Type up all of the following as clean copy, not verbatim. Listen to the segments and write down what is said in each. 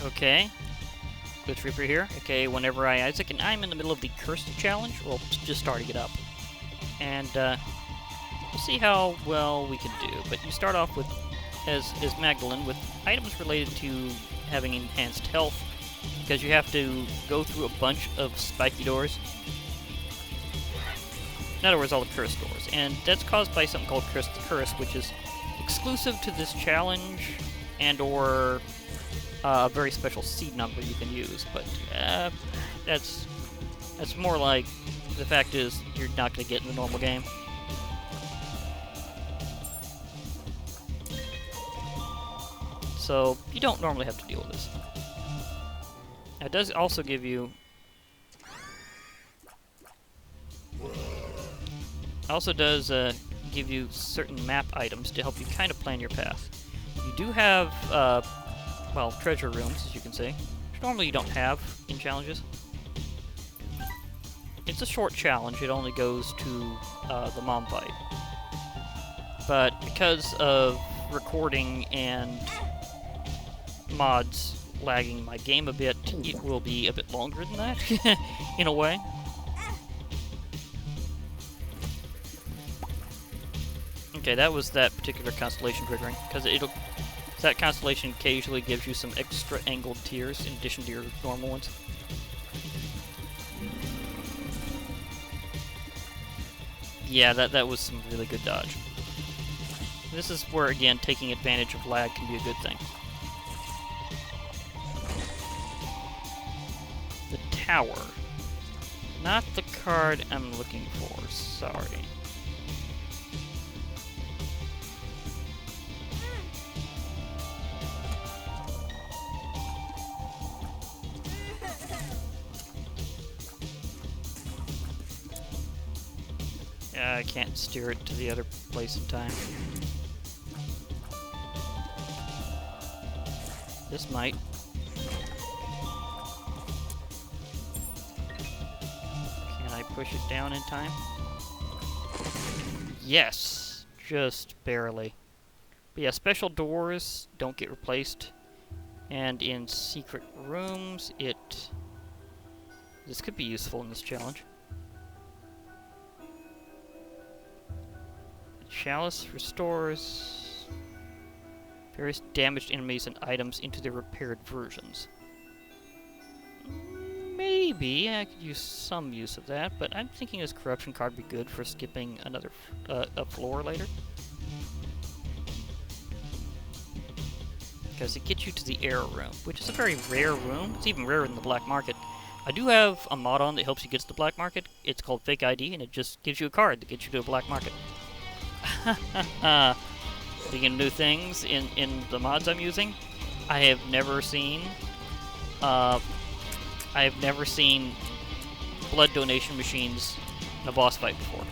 Okay. Glitch Reaper here. Okay, whenever Isaac, and I'm in the middle of the Cursed Challenge. Well, just starting it up. And, we'll see how well we can do. But you start off with, as Magdalene, with items related to having enhanced health, because you have to go through a bunch of spiky doors. In other words, all the cursed doors. And that's caused by something called Curse the Curse, which is exclusive to this challenge, and or a very special seed number you can use. But that's more like, the fact is, you're not going to get in the normal game. So you don't normally have to deal with this. It does also give you... also does give you certain map items to help you kind of plan your path. You do have, well, treasure rooms, as you can see, which normally you don't have in challenges. It's a short challenge, it only goes to the mom fight. But because of recording and mods lagging my game a bit, it will be a bit longer than that, in a way. Okay, that was that particular constellation triggering, because that constellation occasionally gives you some extra angled tiers in addition to your normal ones. Yeah, that was some really good dodge. This is where, again, taking advantage of lag can be a good thing. The tower. Not the card I'm looking for, sorry. I can't steer it to the other place in time. This might. Can I push it down in time? Yes! Just barely. But yeah, special doors don't get replaced. And in secret rooms, this could be useful in this challenge. Chalice restores various damaged enemies and items into their repaired versions. Maybe I could use some use of that, but I'm thinking this corruption card would be good for skipping another a floor later. Because it gets you to the error room, which is a very rare room. It's even rarer than the black market. I do have a mod on that helps you get to the black market. It's called Fake ID, and it just gives you a card that gets you to a black market. Speaking of new things in the mods I'm using, I have never seen blood donation machines in a boss fight before.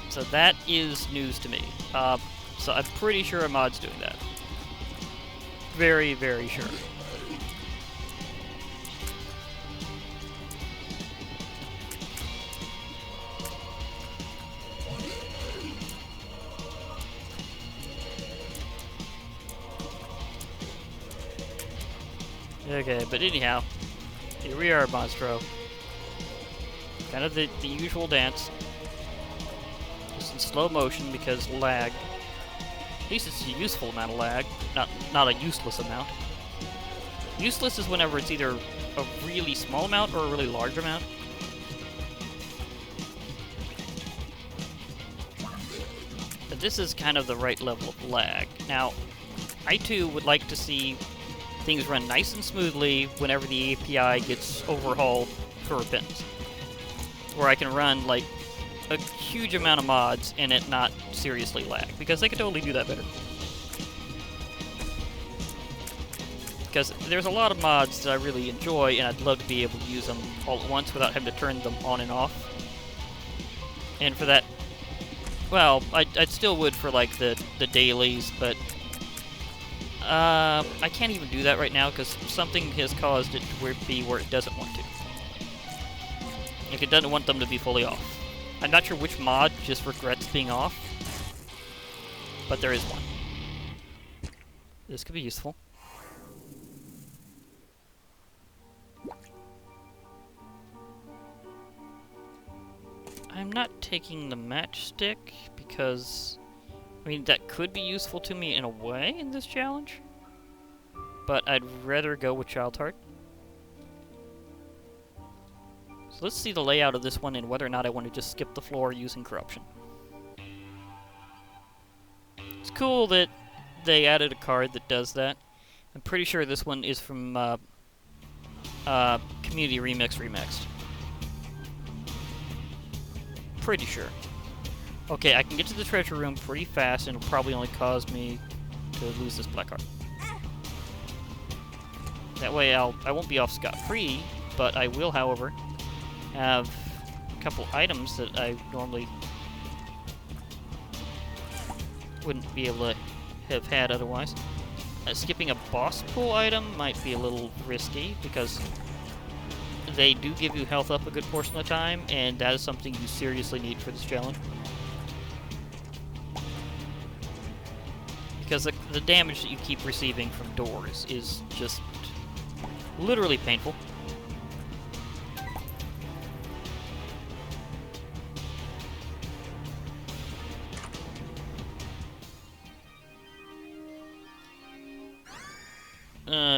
So that is news to me. So I'm pretty sure a mod's doing that. Very, very sure. Okay, but anyhow, here we are, Monstro. Kind of the usual dance. Just in slow motion because lag. At least it's a useful amount of lag, not a useless amount. Useless is whenever it's either a really small amount or a really large amount. But this is kind of the right level of lag. Now, I too would like to see things run nice and smoothly whenever the API gets overhauled for repentance. Where I can run, like, a huge amount of mods and it not seriously lag, because they could totally do that better. Because there's a lot of mods that I really enjoy, and I'd love to be able to use them all at once without having to turn them on and off. And for that, well, I still would for, like, the dailies, but I can't even do that right now because something has caused it to be where it doesn't want to. Like, it doesn't want them to be fully off. I'm not sure which mod just regrets being off, but there is one. This could be useful. I'm not taking the matchstick because, I mean, that could be useful to me in a way in this challenge, but I'd rather go with Child's Heart. So let's see the layout of this one and whether or not I want to just skip the floor using Corruption. It's cool that they added a card that does that. I'm pretty sure this one is from Community Remix Remixed. Pretty sure. Okay, I can get to the treasure room pretty fast, and it'll probably only cause me to lose this black card. That way I won't be off scot-free, but I will, however, have a couple items that I normally wouldn't be able to have had otherwise. Skipping a boss pool item might be a little risky, because they do give you health up a good portion of the time, and that is something you seriously need for this challenge. Because the damage that you keep receiving from doors is just literally painful.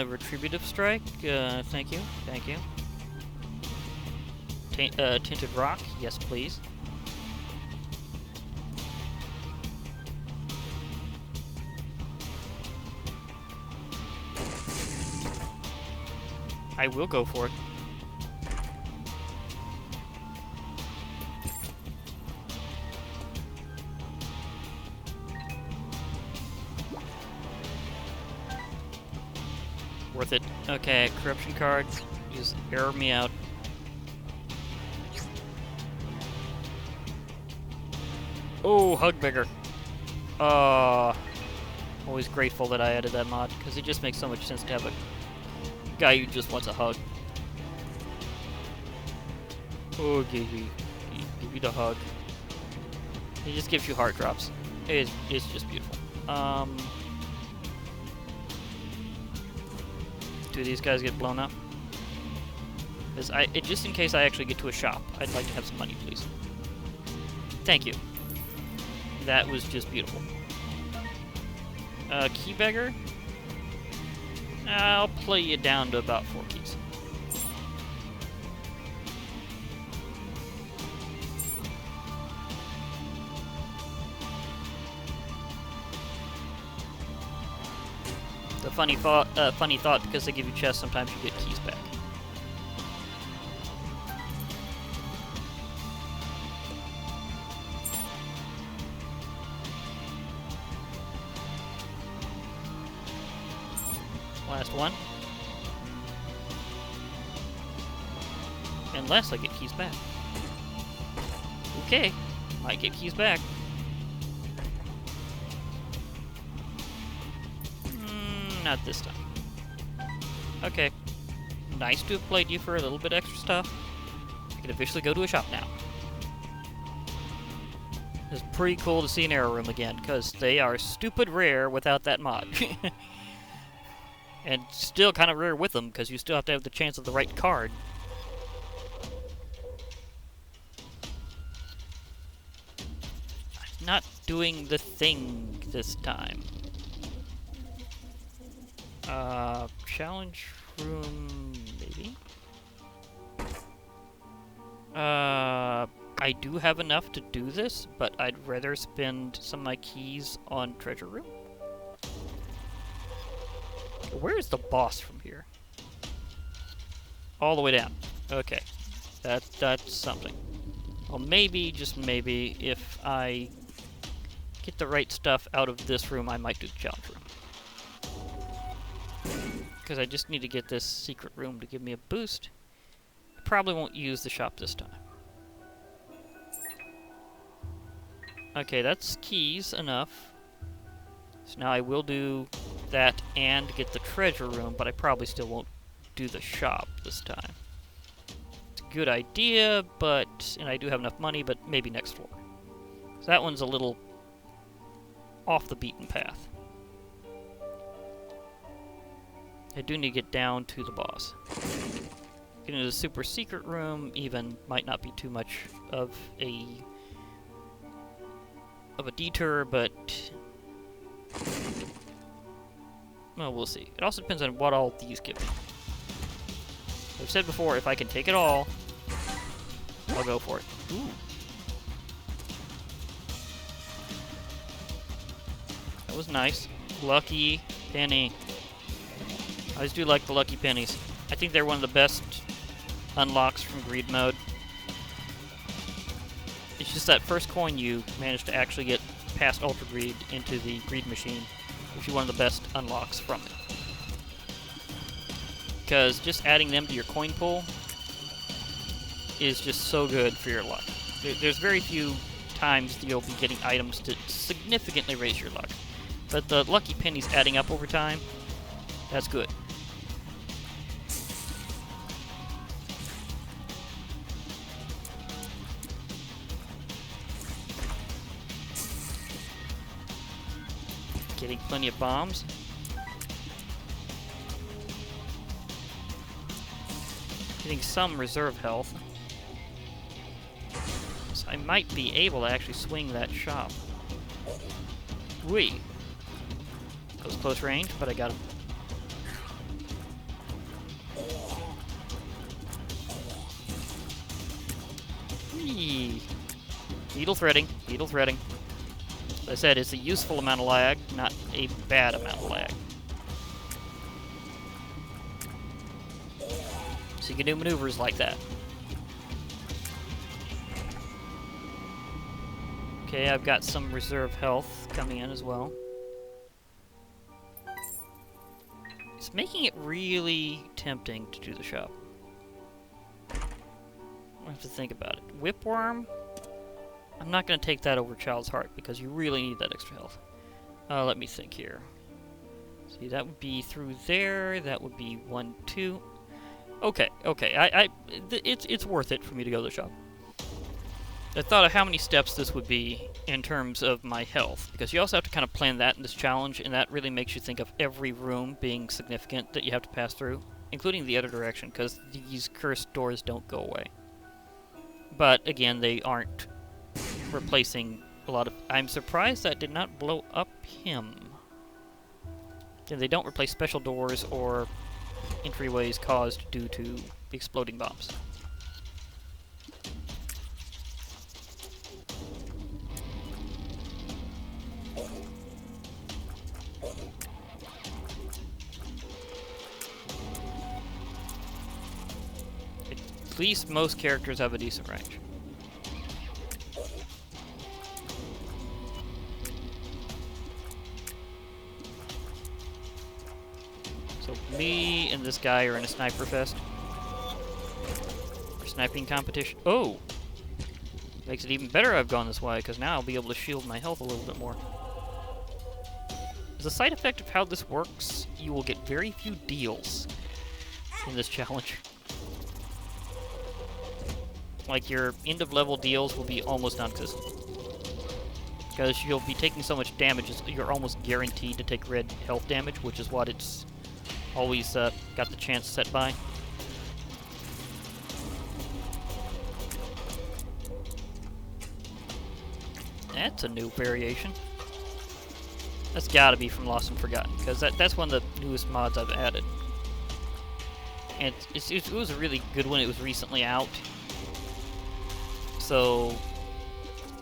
Retributive Strike, thank you, thank you. Tinted Rock, yes please. I will go for it. Worth it. Okay, Corruption card. Just error me out. Oh, Hugbigger. Always grateful that I added that mod, because it just makes so much sense to have a guy who just wants a hug. Oh, give you the hug. He just gives you heart drops. It's just beautiful. Do these guys get blown up? Just in case I actually get to a shop, I'd like to have some money, please. Thank you. That was just beautiful. Key beggar? I'll play you down to about 4 keys. The funny thought, because they give you chests, sometimes you get keys back. Last one. Unless I get keys back. Okay, might get keys back. Not this time. Okay. Nice to have played you for a little bit extra stuff. I can officially go to a shop now. It's pretty cool to see an error room again, because they are stupid rare without that mod. And still kind of rare with them, because you still have to have the chance of the right card. I'm not doing the thing this time. Challenge room, maybe? I do have enough to do this, but I'd rather spend some of my keys on treasure room. Where is the boss from here? All the way down. Okay. That's something. Well, maybe, just maybe, if I get the right stuff out of this room, I might do the challenge room. Because I just need to get this secret room to give me a boost. I probably won't use the shop this time. Okay, that's keys enough. So now I will do that and get the treasure room, but I probably still won't do the shop this time. It's a good idea, and I do have enough money, but maybe next floor. So that one's a little off the beaten path. I do need to get down to the boss. Getting to the super secret room even might not be too much of a detour, but well, we'll see. It also depends on what all these give me. I've said before, if I can take it all, I'll go for it. Ooh. That was nice. Lucky penny. I always do like the lucky pennies. I think they're one of the best unlocks from greed mode. It's just that first coin you manage to actually get past Ultra Greed into the greed machine, which is one of the best unlocks from it. Because just adding them to your coin pool is just so good for your luck. There's very few times that you'll be getting items to significantly raise your luck. But the lucky pennies adding up over time, that's good. Getting plenty of bombs. Getting some reserve health. So I might be able to actually swing that shop. Whee! That was close range, but I got him. Whee! Needle threading, needle threading. As I said, it's a useful amount of lag, not a bad amount of lag. So you can do maneuvers like that. Okay, I've got some reserve health coming in as well. It's making it really tempting to do the shop. I have to think about it. Whipworm? I'm not going to take that over Child's Heart because you really need that extra health. Let me think here. See, that would be through there. That would be 1, 2. Okay, okay. It's worth it for me to go to the shop. I thought of how many steps this would be in terms of my health, because you also have to kind of plan that in this challenge, and that really makes you think of every room being significant that you have to pass through, including the other direction, because these cursed doors don't go away. But, again, they aren't replacing a lot of... I'm surprised that did not blow up him. And they don't replace special doors or entryways caused due to exploding bombs. At least most characters have a decent range. So me and this guy are in a sniper fest. Or sniping competition. Oh! Makes it even better I've gone this way, because now I'll be able to shield my health a little bit more. As a side effect of how this works, you will get very few deals in this challenge. Like, your end-of-level deals will be almost non-existent. Because you'll be taking so much damage, you're almost guaranteed to take red health damage, which is what it's always got the chance set by. That's a new variation. That's gotta be from Lost and Forgotten, because that's one of the newest mods I've added. And it was a really good one. It was recently out. So,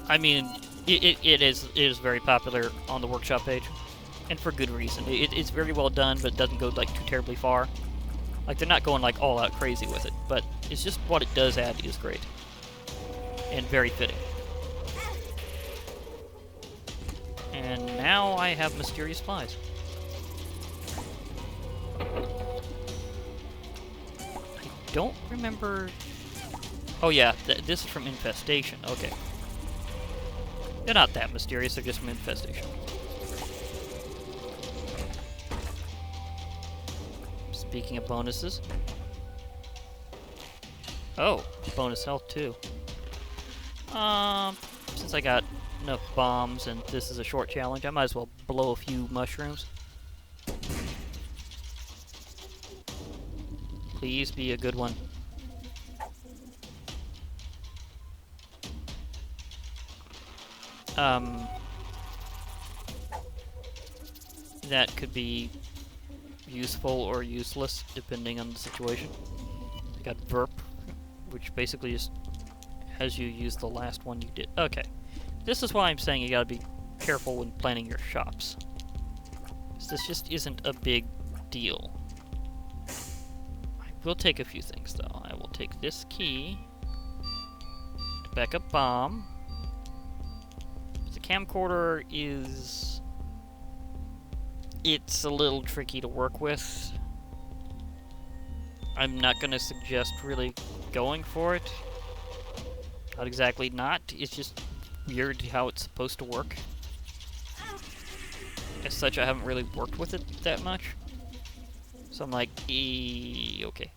I mean, it is very popular on the workshop page, and for good reason. It's very well done, but it doesn't go like too terribly far. Like, they're not going like all out crazy with it, but it's just what it does add is great and very fitting. And now I have mysterious flies. I don't remember. Oh yeah, this is from Infestation. Okay. They're not that mysterious, they're just from Infestation. Speaking of bonuses. Oh, bonus health too. Since I got enough bombs and this is a short challenge, I might as well blow a few mushrooms. Please be a good one. That could be useful or useless, depending on the situation. I got Verp, which basically just has you use the last one you did. Okay. This is why I'm saying you gotta be careful when planning your shops. This just isn't a big deal. I will take a few things, though. I will take this key to backup bomb. The camcorder is... it's a little tricky to work with. I'm not going to suggest really going for it. Not exactly not. It's just weird how it's supposed to work. As such, I haven't really worked with it that much. So I'm like, okay.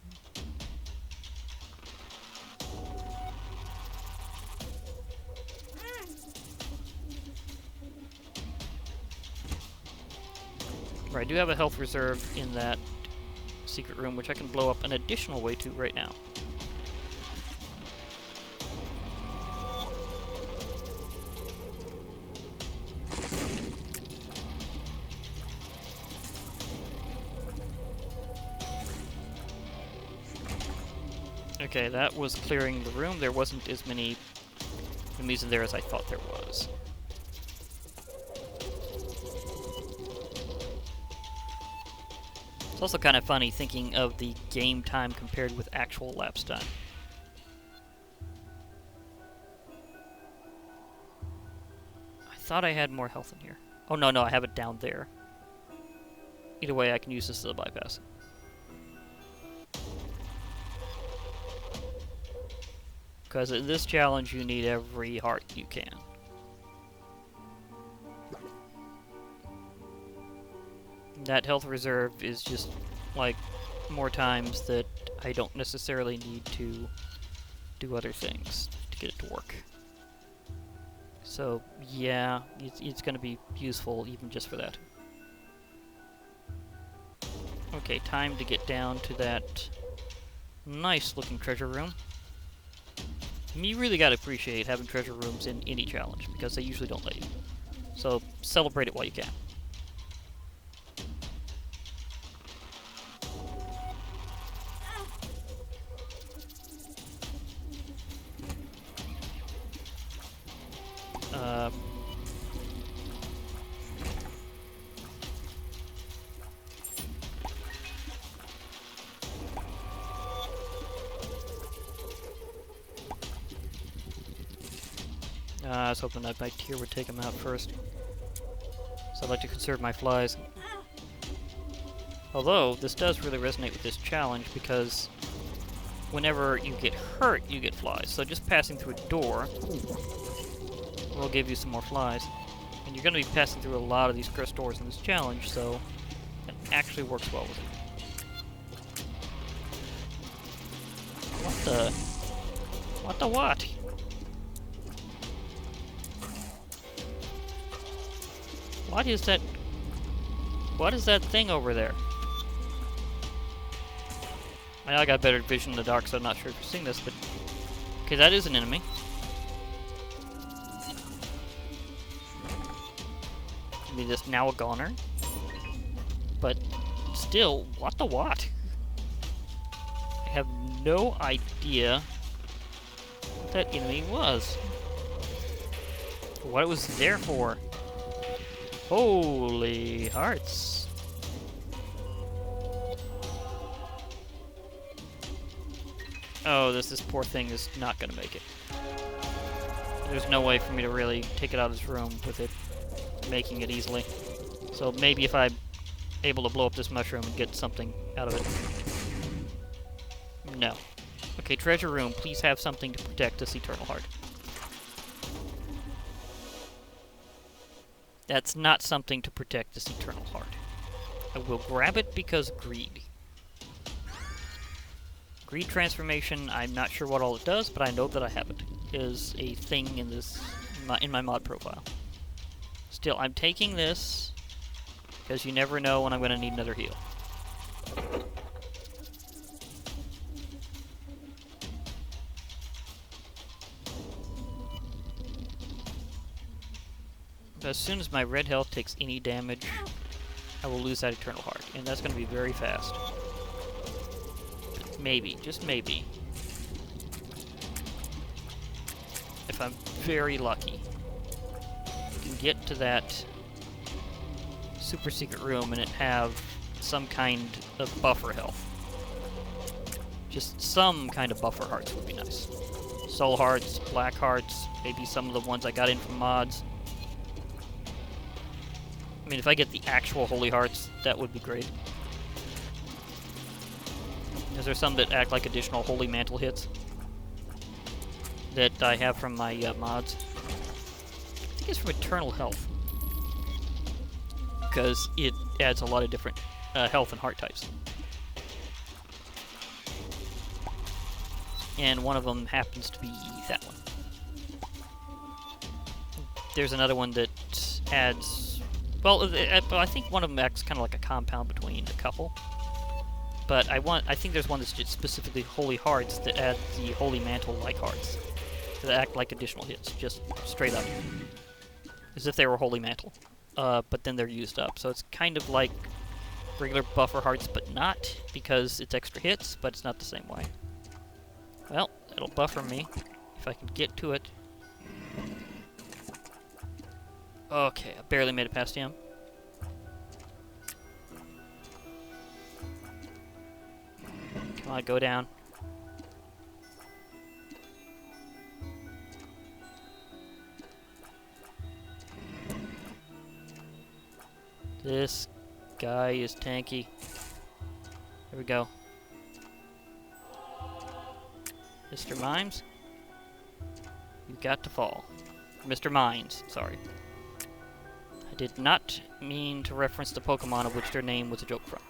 Right, I do have a health reserve in that secret room, which I can blow up an additional way to right now. Okay, that was clearing the room. There wasn't as many enemies in there as I thought there was. It's also kind of funny thinking of the game time compared with actual lapse time. I thought I had more health in here. Oh, no, I have it down there. Either way, I can use this to bypass it. Because in this challenge, you need every heart you can. That health reserve is just, like, more times that I don't necessarily need to do other things to get it to work. So, yeah, it's going to be useful even just for that. Okay, time to get down to that nice-looking treasure room. You really gotta appreciate having treasure rooms in any challenge, because they usually don't let you. So, celebrate it while you can. I was hoping that my tier would take them out first. So I'd like to conserve my flies. Although, this does really resonate with this challenge, because whenever you get hurt, you get flies. So just passing through a door will give you some more flies. And you're going to be passing through a lot of these cursed doors in this challenge, so it actually works well with it. What the... what the what? What is that? What is that thing over there? I got better vision in the dark, so I'm not sure if you're seeing this, but... okay, that is an enemy. I mean, this now a goner. But still, what the what? I have no idea what that enemy was. What it was there for. Holy hearts. Oh, this poor thing is not gonna make it. There's no way for me to really take it out of this room with it making it easily. So maybe if I'm able to blow up this mushroom and get something out of it. No. Okay, treasure room, please have something to protect this eternal heart. That's not something to protect this eternal heart. I will grab it because greed. Greed transformation, I'm not sure what all it does, but I know that I have it. It is a thing in this in my mod profile. Still, I'm taking this because you never know when I'm going to need another heal. As soon as my red health takes any damage, I will lose that Eternal Heart, and that's going to be very fast. Maybe, just maybe. If I'm very lucky, I can get to that super secret room and it have some kind of buffer health. Just some kind of buffer hearts would be nice. Soul hearts, black hearts, maybe some of the ones I got in from mods. I mean, if I get the actual holy hearts, that would be great. Is there some that act like additional holy mantle hits that I have from my mods? I think it's from Eternal Health, because it adds a lot of different health and heart types. And one of them happens to be that one. There's another one that adds... Well, I think one of them acts kind of like a compound between a couple. But I think there's one that's just specifically holy hearts that add the holy mantle-like hearts that act like additional hits, just straight up, as if they were holy mantle. But then they're used up, so it's kind of like regular buffer hearts, but not, because it's extra hits, but it's not the same way. Well, it'll buffer me if I can get to it. Okay, I barely made it past him. Come on, go down. This guy is tanky. There we go. Mr. Mimes, you've got to fall. Mr. Mines, sorry. I did not mean to reference the Pokemon of which their name was a joke from.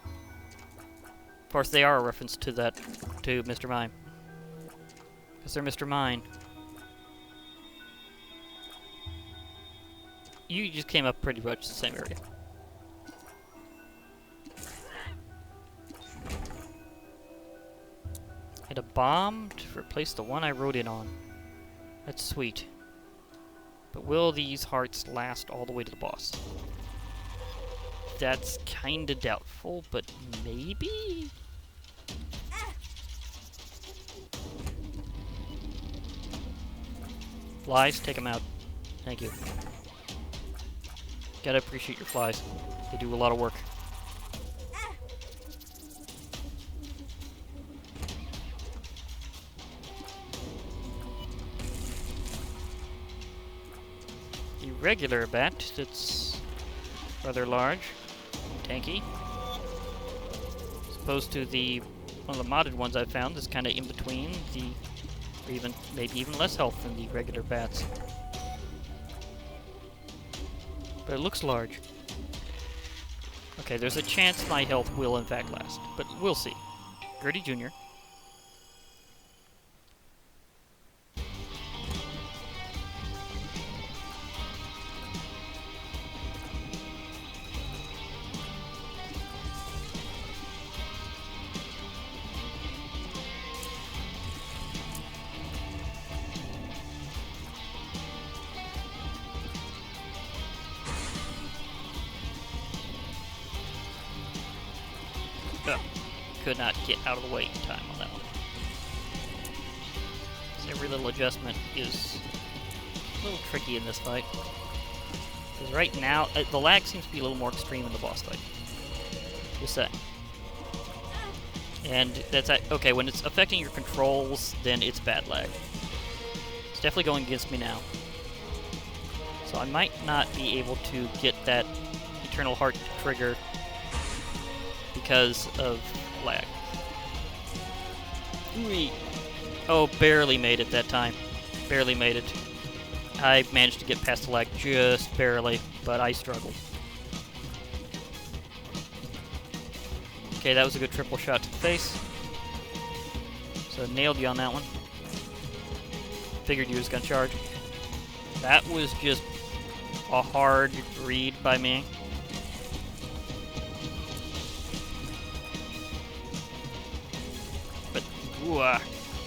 Of course, they are a reference to that, to Mr. Mime. Because they're Mr. Mine. You just came up pretty much the same area. Hit a bomb to replace the one I rode in on. That's sweet. But will these hearts last all the way to the boss? That's kinda doubtful, but maybe? Flies, take them out. Thank you. Gotta appreciate your flies. They do a lot of work. The regular bat that's rather large, tanky, as opposed to the one of the modded ones I found that's kind of in between the, or even maybe even less health than the regular bats. But it looks large. Okay, there's a chance my health will in fact last, but we'll see. Gertie Jr. Could not get out of the way in time on that one. So every little adjustment is a little tricky in this fight. Because right now, the lag seems to be a little more extreme in the boss fight. Just saying. And that's okay, when it's affecting your controls, then it's bad lag. It's definitely going against me now. So I might not be able to get that Eternal Heart trigger because of lag. Ooh. Oh, barely made it that time. Barely made it. I managed to get past the lag just barely, but I struggled. Okay, that was a good triple shot to the face. So nailed you on that one. Figured you was gonna charge. That was just a hard read by me.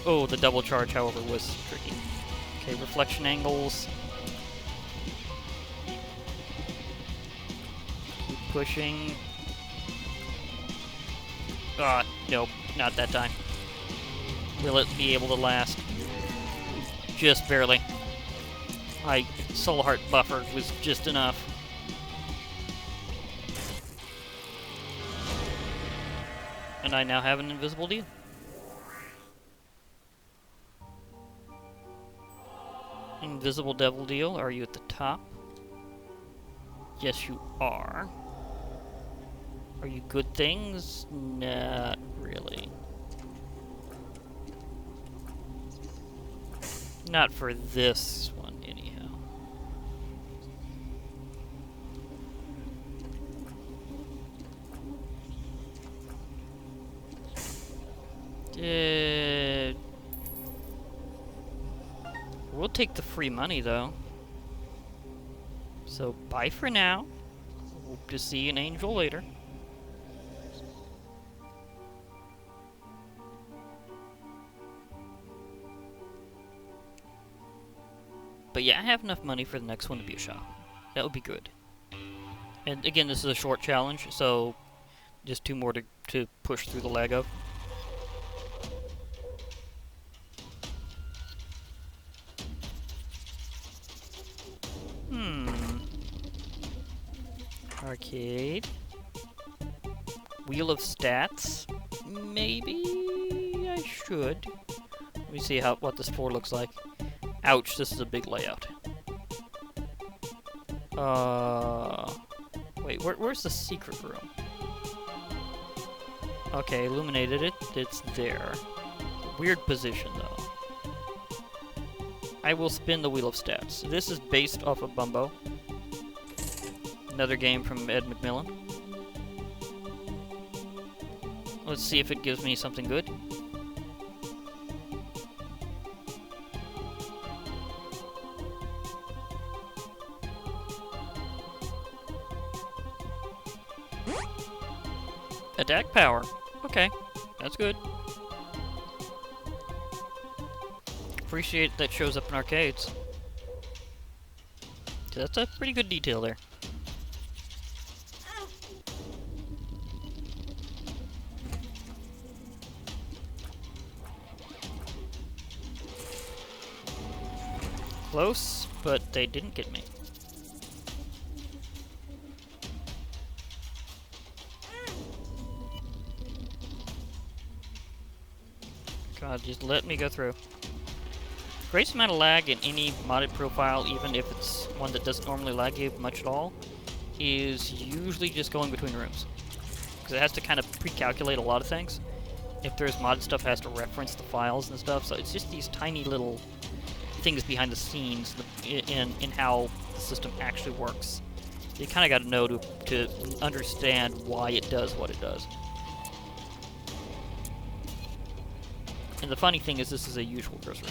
Oh, the double charge, however, was tricky. Okay, reflection angles. pushing. Nope, not that time. Will it be able to last? Just barely. My soul heart buffer was just enough. And I now have an invisible deal. Invisible devil deal, are you at the top? Yes, you are. Are you good things? Not really. Not for this one, anyhow. We'll take the free money, though. So, bye for now. Hope to see an angel later. But yeah, I have enough money for the next one to be a shop. That would be good. And again, this is a short challenge, so just 2 more to push through the lag of. Arcade. Wheel of stats. Maybe I should. Let me see what this floor looks like. Ouch, this is a big layout. Wait, where's the secret room? Okay, illuminated it. It's there. Weird position, though. I will spin the Wheel of Stats. This is based off of Bumbo. Another game from Ed McMillan. Let's see if it gives me something good. Attack power. Okay, that's good. Appreciate that shows up in arcades. That's a pretty good detail there. Close, but they didn't get me. God, just let me go through. Great amount of lag in any modded profile, even if it's one that doesn't normally lag you much at all, is usually just going between rooms. Because it has to kind of pre-calculate a lot of things. If there's modded stuff, it has to reference the files and stuff, so it's just these tiny little things behind the scenes in how the system actually works. You kind of got to know to understand why it does what it does. And the funny thing is, this is a usual cursor.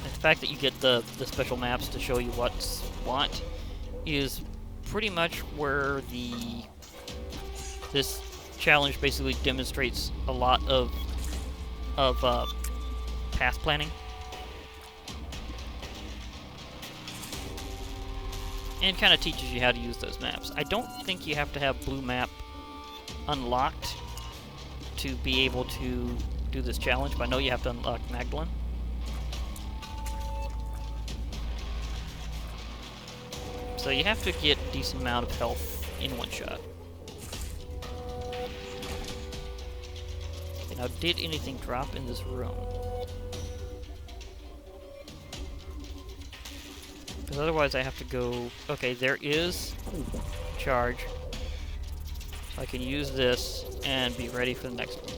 And the fact that you get the special maps to show you what's what is pretty much where this challenge basically demonstrates a lot of path planning. And kind of teaches you how to use those maps. I don't think you have to have blue map unlocked to be able to do this challenge, but I know you have to unlock Magdalene. So you have to get a decent amount of health in one shot. Okay, now did anything drop in this room? Because otherwise I have to go... Okay, there is charge. So I can use this and be ready for the next one.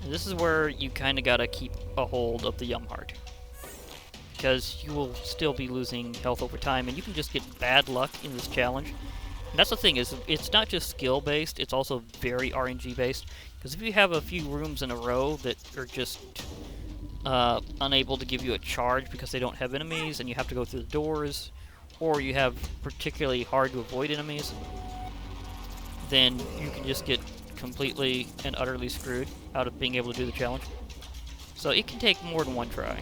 And this is where you kind of got to keep a hold of the Yum Heart. Because you will still be losing health over time, and you can just get bad luck in this challenge. And that's the thing, is it's not just skill-based, it's also very RNG-based. Because if you have a few rooms in a row that are just unable to give you a charge because they don't have enemies, and you have to go through the doors, or you have particularly hard to avoid enemies, then you can just get completely and utterly screwed out of being able to do the challenge. So it can take more than one try.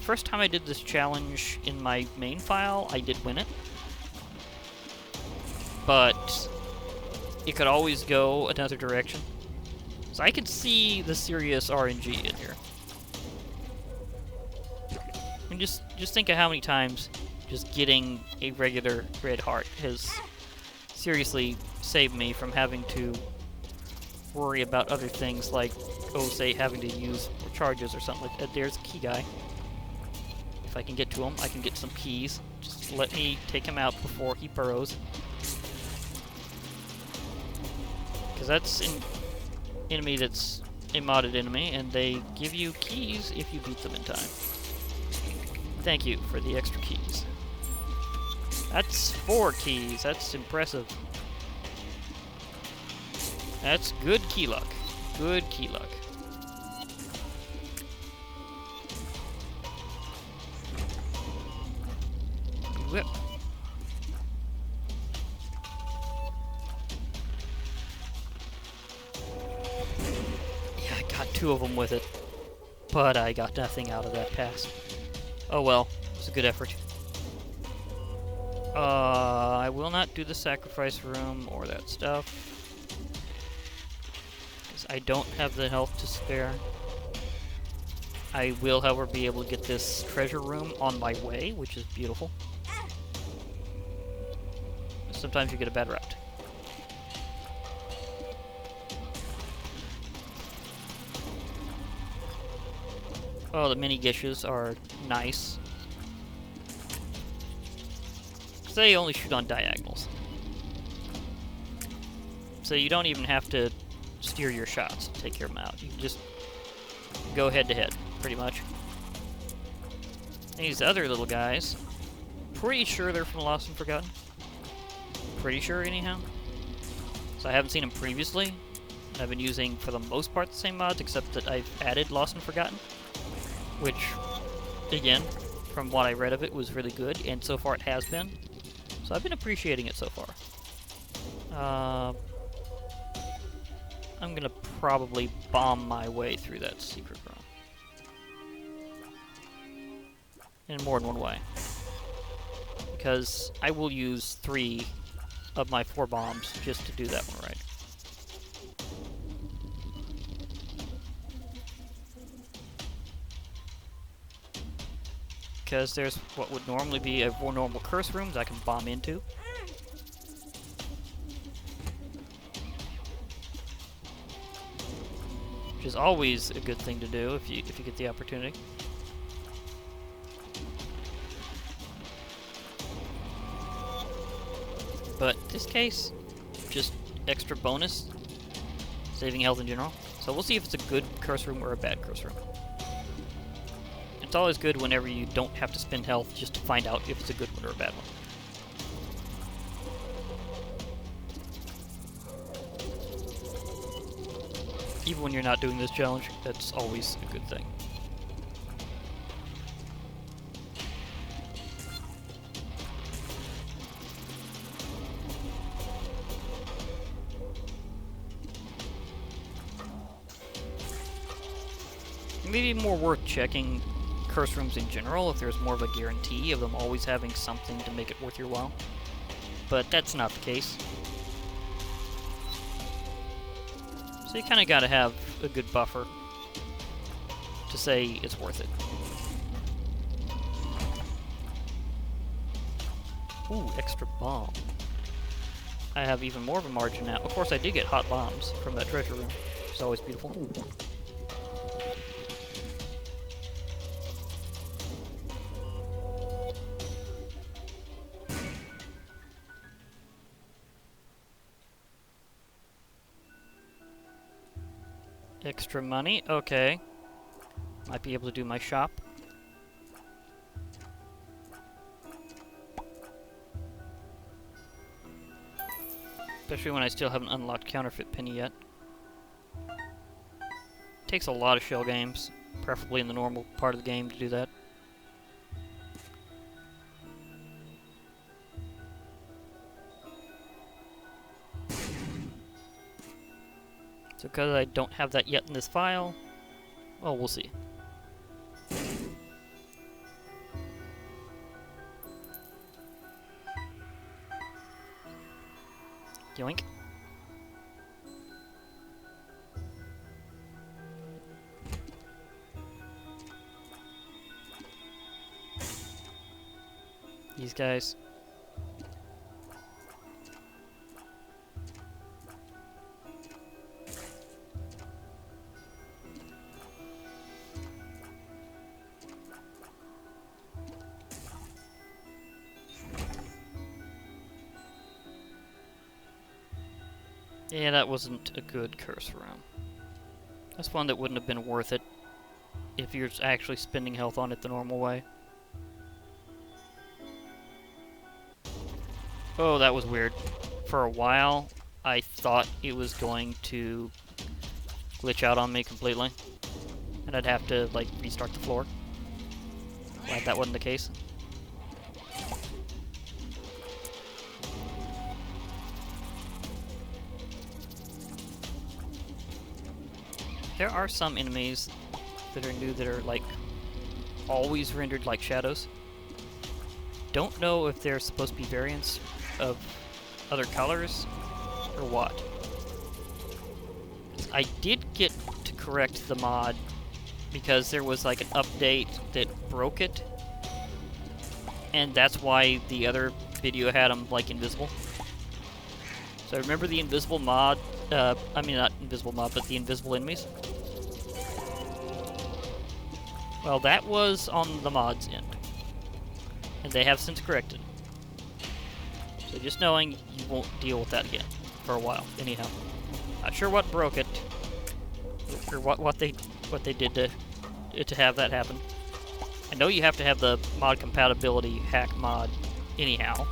first time I did this challenge in my main file, I did win it. But it could always go another direction. So I could see the serious RNG in here. And just think of how many times just getting a regular red heart has seriously saved me from having to worry about other things like, oh, say, having to use charges or something like that. There's a key guy. If I can get to him, I can get some keys. Just let me take him out before he burrows. Because that's an enemy that's a modded enemy, and they give you keys if you beat them in time. Thank you for the extra keys. That's 4 keys. That's impressive. That's good key luck. Good key luck. Whip. Yeah, I got 2 of them with it. But I got nothing out of that pass. Oh well, it was a good effort. I will not do the sacrifice room or that stuff. Because I don't have the health to spare. I will, however, be able to get this treasure room on my way, which is beautiful. Sometimes you get a bad route. Oh, the mini gishes are nice. They only shoot on diagonals. So you don't even have to steer your shots to take care of them out. You can just go head to head, pretty much. And these other little guys, pretty sure they're from Lost and Forgotten. Pretty sure, anyhow. So I haven't seen them previously. I've been using, for the most part, the same mods, except that I've added Lost and Forgotten. Which, again, from what I read of it, was really good, and so far it has been. So I've been appreciating it so far. I'm gonna probably bomb my way through that secret room. In more than one way. Because I will use 3 of my 4 bombs just to do that one right. Because there's what would normally be a more normal curse rooms I can bomb into. Which is always a good thing to do if you get the opportunity. But in this case, just extra bonus, saving health in general. So we'll see if it's a good curse room or a bad curse room. It's always good whenever you don't have to spend health just to find out if it's a good one or a bad one. Even when you're not doing this challenge, that's always a good thing. Maybe more worth checking curse rooms in general if there's more of a guarantee of them always having something to make it worth your while. But that's not the case. So you kind of got to have a good buffer to say it's worth it. Ooh, extra bomb. I have even more of a margin now. Of course, I did get hot bombs from that treasure room. It's always beautiful. Extra money, okay. Might be able to do my shop. Especially when I still haven't unlocked Counterfeit Penny yet. Takes a lot of shell games, preferably in the normal part of the game, to do that. So because I don't have that yet in this file, well, we'll see. Yoink. These guys. Yeah, that wasn't a good curse room. That's one that wouldn't have been worth it if you're actually spending health on it the normal way. Oh, that was weird. For a while, I thought it was going to glitch out on me completely. And I'd have to, like, restart the floor. Glad that wasn't the case. There are some enemies that are new that are, like, always rendered like shadows. Don't know if they're supposed to be variants of other colors or what. I did get to correct the mod because there was like an update that broke it, and that's why the other video had them like invisible. So remember the invisible mod, I mean not invisible mod, but the invisible enemies? Well, that was on the mod's end, and they have since corrected. So just knowing you won't deal with that again for a while. Anyhow, not sure what broke it, or what they did to have that happen. I know you have to have the mod compatibility hack mod anyhow.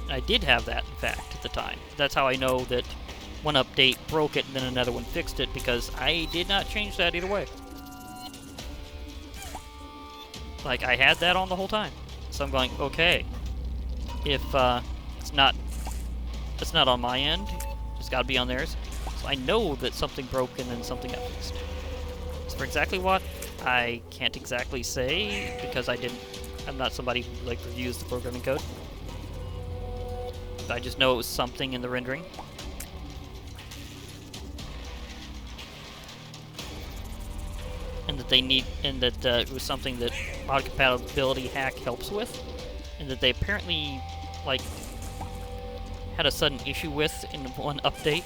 And I did have that, in fact, at the time. That's how I know that one update broke it and then another one fixed it, because I did not change that either way. Like, I had that on the whole time. So I'm going, okay, if it's not on my end, it's got to be on theirs. So I know that something broke and then something got fixed. So for exactly what, I can't exactly say, because I'm not somebody who, like, reviews the programming code. I just know it was something in the rendering. And that it was something that mod compatibility hack helps with, and that they apparently, like, had a sudden issue with in one update.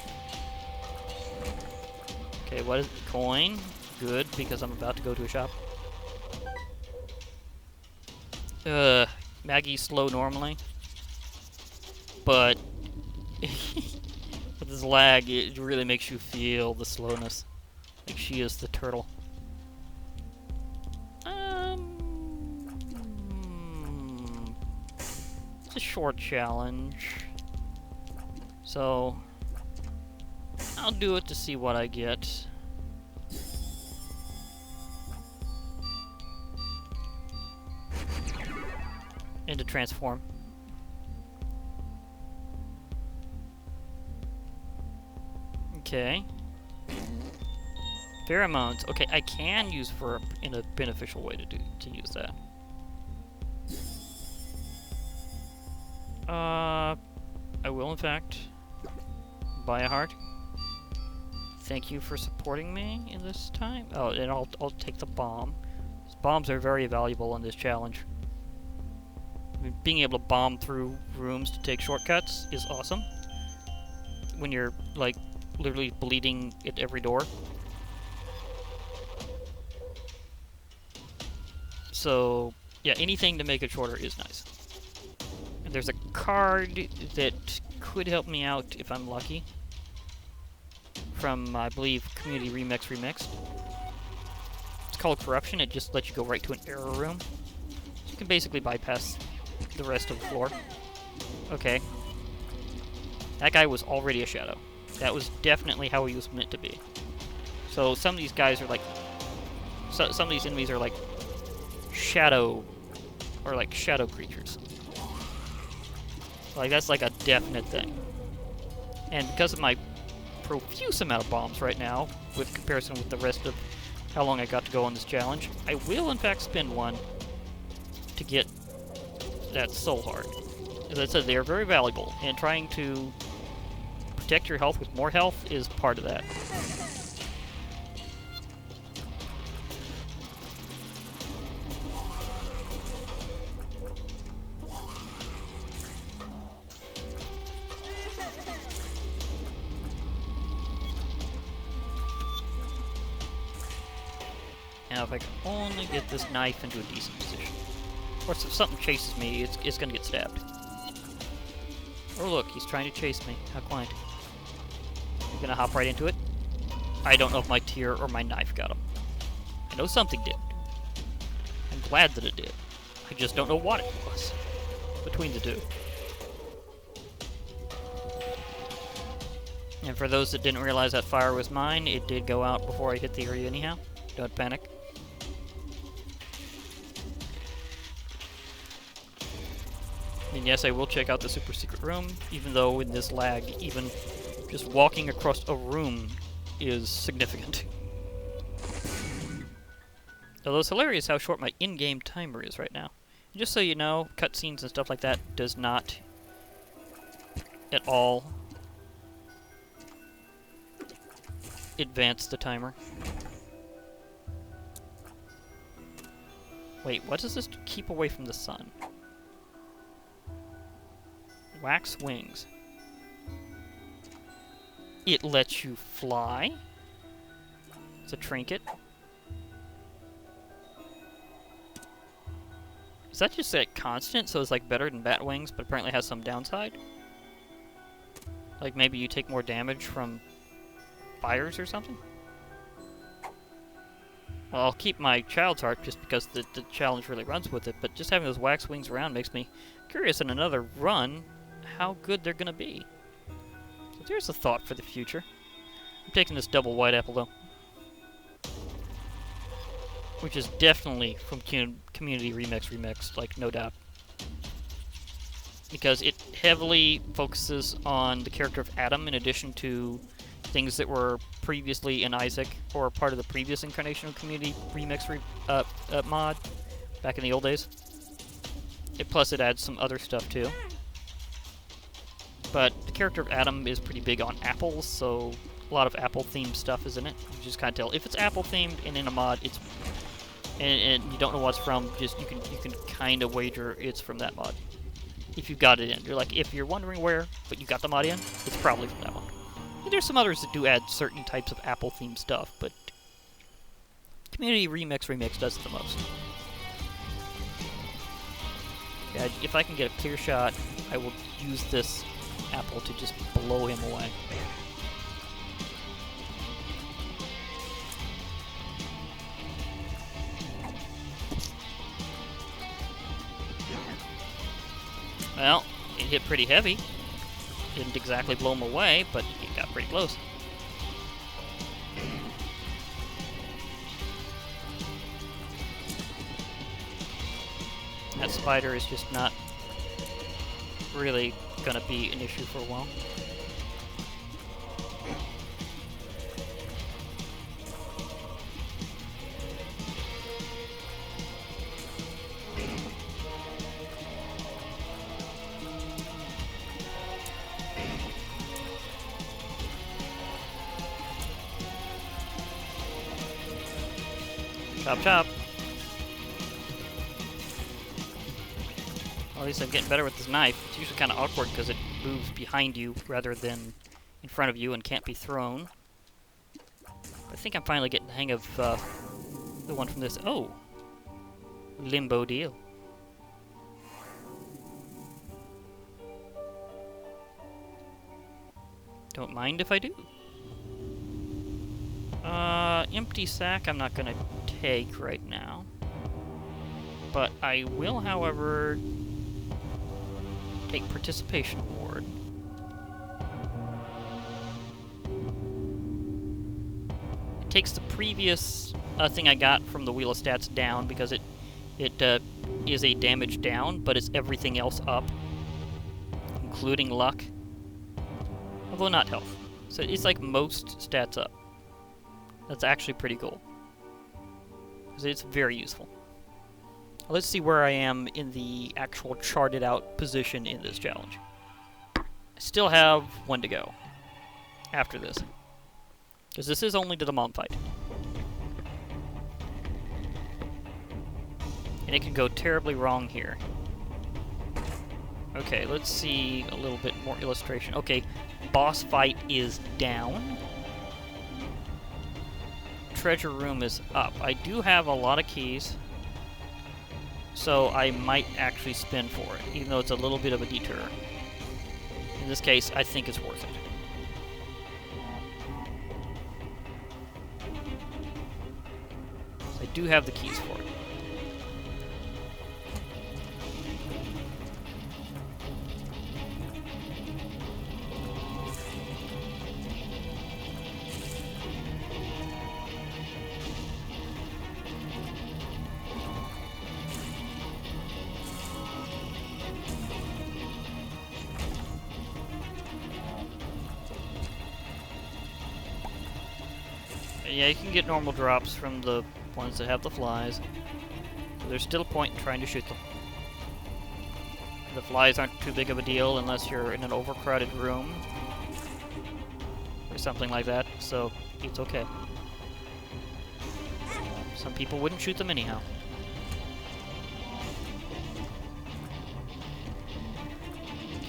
Okay, what is it? Coin? Good, because I'm about to go to a shop. Maggie's slow normally, but with this lag, it really makes you feel the slowness. Like she is the turtle. It's a short challenge, so I'll do it to see what I get. And to transform. Okay. Pheromones. Okay, I can use in a beneficial way to use that. I will in fact buy a heart. Thank you for supporting me in this time. Oh, and I'll take the bomb. Bombs are very valuable in this challenge. I mean, being able to bomb through rooms to take shortcuts is awesome. When you're, like, literally bleeding at every door. So, yeah, anything to make it shorter is nice. And there's a card that could help me out if I'm lucky. From, I believe, Community Remixed. It's called Corruption. It just lets you go right to an error room. So you can basically bypass the rest of the floor. Okay. That guy was already a shadow. That was definitely how he was meant to be. So some of these guys are like... some of these enemies are like shadow... or like shadow creatures. Like, that's like a definite thing. And because of my profuse amount of bombs right now, with comparison with the rest of how long I got to go on this challenge, I will in fact spend one to get that soul heart. As I said, they are very valuable, and trying to protect your health with more health is part of that. Now, if I can only get this knife into a decent position. Of course, if something chases me, it's gonna get stabbed. Oh look, he's trying to chase me. How quaint. I'm gonna hop right into it. I don't know if my tear or my knife got him. I know something did. I'm glad that it did. I just don't know what it was. Between the two. And for those that didn't realize that fire was mine, it did go out before I hit the area anyhow. Don't panic. And yes, I will check out the super secret room, even though in this lag, even just walking across a room is significant. Although it's hilarious how short my in-game timer is right now. And just so you know, cutscenes and stuff like that does not at all advance the timer. Wait, what does this keep away from the sun? Wax wings. It lets you fly. It's a trinket. Is that just like constant, so it's like better than bat wings, but apparently has some downside? Like maybe you take more damage from fires or something? Well, I'll keep my child's heart just because the challenge really runs with it, but just having those wax wings around makes me curious in another run how good they're gonna be. So there's a thought for the future. I'm taking this double white apple though, which is definitely from Community Remix, like no doubt, because it heavily focuses on the character of Adam in addition to things that were previously in Isaac or part of the previous incarnation of Community Remix mod back in the old days. Plus it adds some other stuff too. But the character of Adam is pretty big on apples, so a lot of apple-themed stuff is in it. You just kind of tell if it's apple-themed and in a mod, it's and you don't know what it's from. Just you can kind of wager it's from that mod if you've got it in. You're like, if you're wondering where, but you got the mod in, it's probably from that one. And there's some others that do add certain types of apple-themed stuff, but Community Remix does it the most. Yeah, if I can get a clear shot, I will use this apple to just blow him away. Well, it hit pretty heavy. Didn't exactly blow him away, but it got pretty close. That spider is just not really gonna be an issue for a while. Chop chop. Well, at least I'm getting better with this knife. It's usually kind of awkward because it moves behind you rather than in front of you and can't be thrown. I think I'm finally getting the hang of the one from this. Oh! Limbo deal. Don't mind if I do. Empty sack I'm not gonna take right now. But I will, however, take participation award. It takes the previous thing I got from the Wheel of Stats down because it is a damage down, but it's everything else up, including luck, although not health. So it's like most stats up. That's actually pretty cool. Because it's very useful. Let's see where I am in the actual charted out position in this challenge. I still have one to go. after this. Because this is only to the mom fight. And it can go terribly wrong here. Okay, let's see a little bit more illustration. Okay, boss fight is down. Treasure room is up. I do have a lot of keys, so I might actually spin for it, even though it's a little bit of a detour. In this case, I think it's worth it. I do have the keys for it. Yeah, you can get normal drops from the ones that have the flies. There's still a point in trying to shoot them. The flies aren't too big of a deal unless you're in an overcrowded room or something like that, so it's okay. Some people wouldn't shoot them anyhow.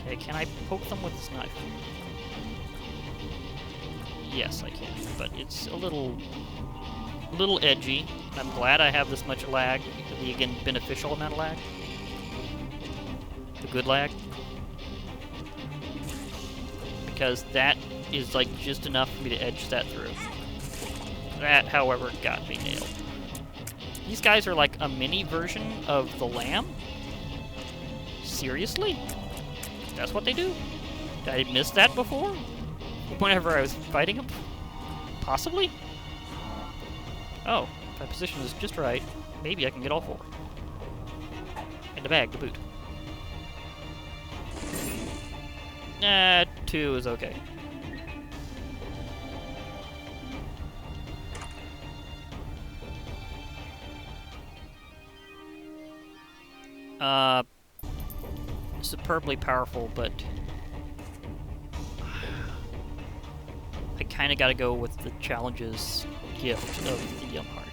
Okay, can I poke them with this knife? Yes, I can, but it's a little edgy. I'm glad I have this much lag, the, again, beneficial amount of lag. The good lag. Because that is, like, just enough for me to edge that through. That, however, got me nailed. These guys are like a mini version of the lamb? Seriously? That's what they do? Did I miss that before? Whenever I was fighting him? Possibly? Oh, if I position this just right, maybe I can get all four. And a bag to boot. Nah, 2 is okay. Superbly powerful, but I kind of got to go with the challenge's gift of the Yum Heart.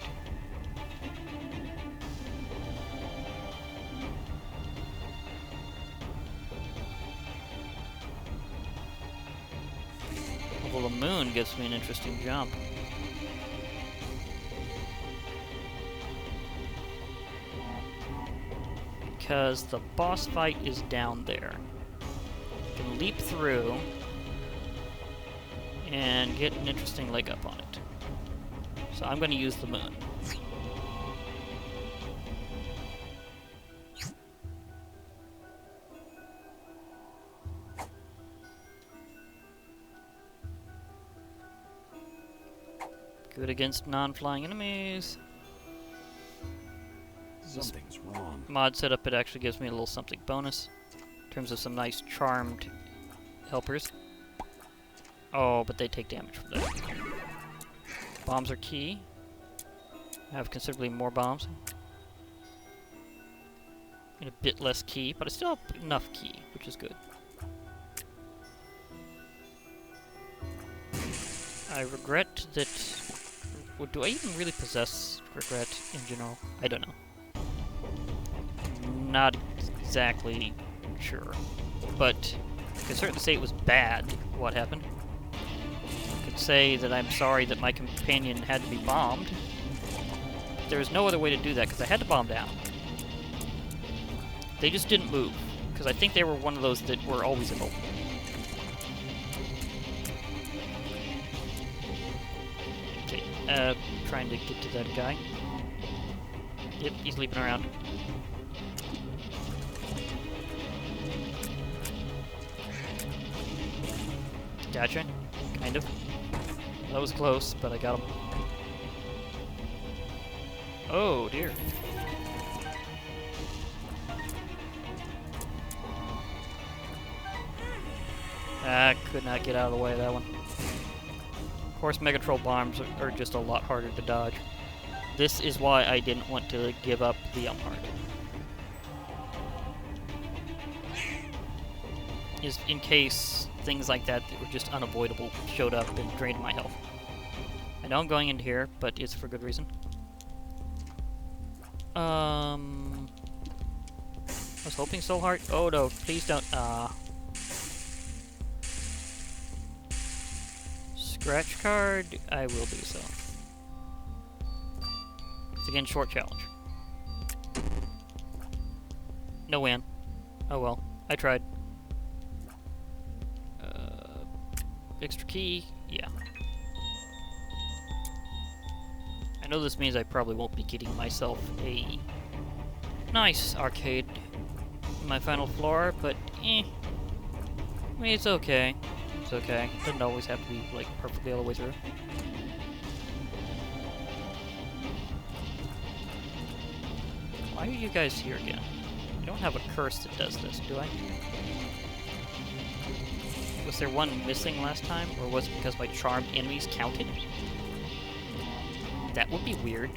Although the moon gives me an interesting jump. Because the boss fight is down there. You can leap through and get an interesting leg up on it. So I'm going to use the moon. Good against non-flying enemies. Something's wrong. Mod setup, it actually gives me a little something bonus in terms of some nice charmed helpers. Oh, but they take damage from that. Bombs are key. I have considerably more bombs. And a bit less key, but I still have enough key, which is good. I regret that... Well, do I even really possess regret in general? I don't know. Not exactly sure. But I can certainly say it was bad, what happened. I could say that I'm sorry that my companion had to be bombed. But there was no other way to do that, because I had to bomb down. They just didn't move, because I think they were one of those that were always immobile. Okay, trying to get to that guy. Yep, he's leaping around. Gotcha. Kind of. That was close, but I got him. Oh, dear. I could not get out of the way of that one. Of course, Mega Troll bombs are just a lot harder to dodge. This is why I didn't want to give up the Yum Heart. Is in case things like that that were just unavoidable showed up and drained my health. I know I'm going into here, but it's for good reason. I was hoping so hard. Oh no, please don't. Scratch card, I will do so. It's again short challenge. No win. Oh well, I tried. Extra key, yeah. I know this means I probably won't be getting myself a nice arcade in my final floor, but I mean, it's okay. It's okay. It doesn't always have to be, like, perfectly all the way through. Why are you guys here again? I don't have a curse that does this, do I? Was there one missing last time, or was it because my charmed enemies counted? That would be weird.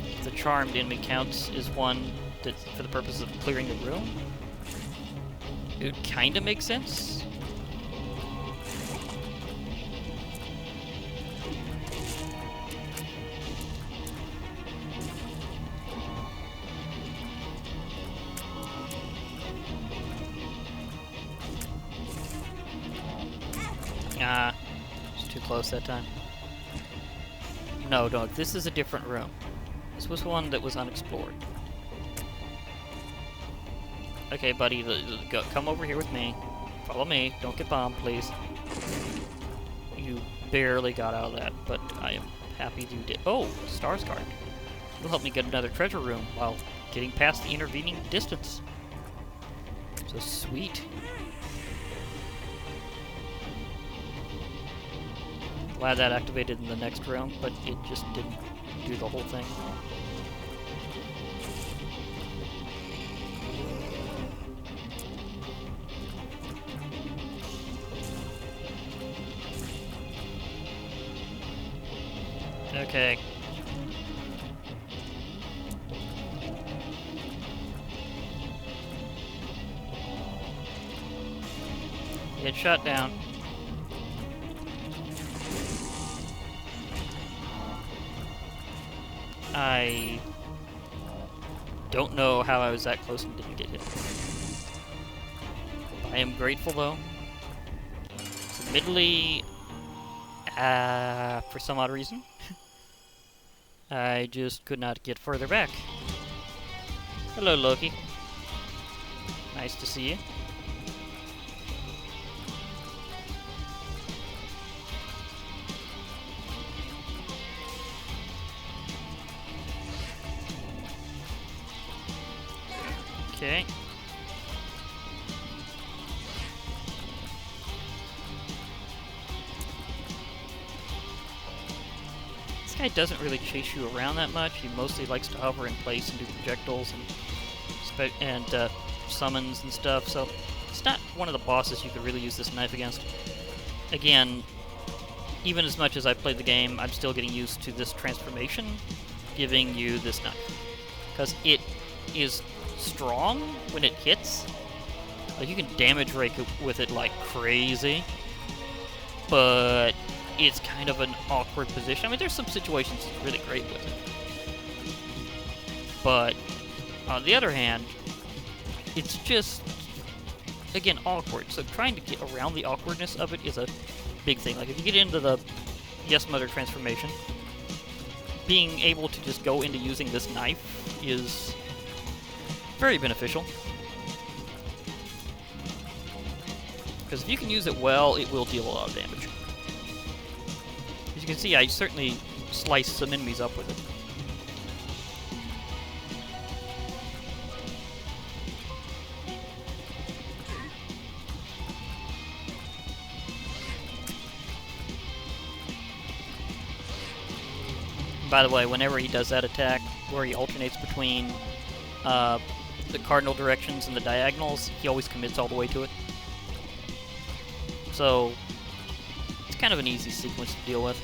If the charmed enemy counts as one that's for the purpose of clearing the room, it would kinda make sense. Ah, it's too close that time. No, this is a different room. This was one that was unexplored. Okay, buddy, go, come over here with me. Follow me. Don't get bombed, please. You barely got out of that, but I am happy you did. Oh, Stars card. It'll help me get another treasure room while getting past the intervening distance. So sweet. Glad that activated in the next room, but it just didn't do the whole thing. Okay. Get shot down. I don't know how I was that close and didn't get hit. I am grateful though. So admittedly, for some odd reason, I just could not get further back. Hello, Loki. Nice to see you. Okay. This guy doesn't really chase you around that much. He mostly likes to hover in place and do projectiles and summons and stuff, so it's not one of the bosses you could really use this knife against. Again, even as much as I played the game, I'm still getting used to this transformation giving you this knife. Because it is strong when it hits. Like, you can damage rake it with it like crazy, but it's kind of an awkward position. I mean, there's some situations it's really great with it, but on the other hand, it's just, again, awkward. So trying to get around the awkwardness of it is a big thing. Like, if you get into the Yes Mother transformation, being able to just go into using this knife is very beneficial. Because if you can use it well, it will deal a lot of damage. As you can see, I certainly sliced some enemies up with it. By the way, whenever he does that attack, where he alternates between the cardinal directions and the diagonals, he always commits all the way to it. So, it's kind of an easy sequence to deal with.